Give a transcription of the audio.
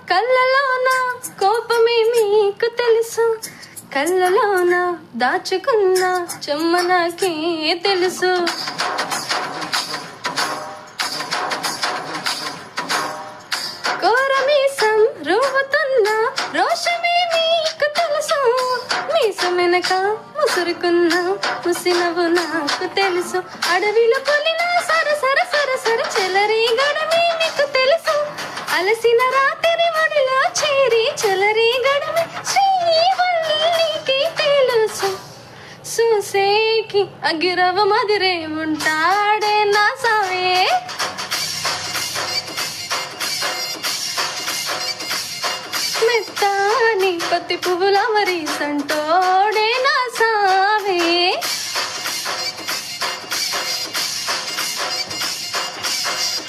కళ్ళలోన కోపమే మీకు తెలుసు, కళ్ళలోన దాచుకున్న చెమ్మ నాకే తెలుసు. కోరమీసం రూపుతున్న రోషమే మీకు తెలుసు, మీసం వెనక ముసురుకున్న ముసినవు నాకు తెలుసు. అడవిలో కొలిన సర సర సర సర చెలరి గడమే మీకు తెలుసు, అలసిన రాత్రి ఒడిలో చేరి చెలరి గడమే శ్రీవల్లికి తెలుసు. చూసేకి అగిరవ మదిరే ఉంటాడే నా సావే, మెత్తాని పత్తి పువ్వుల మరి సంటోడే నా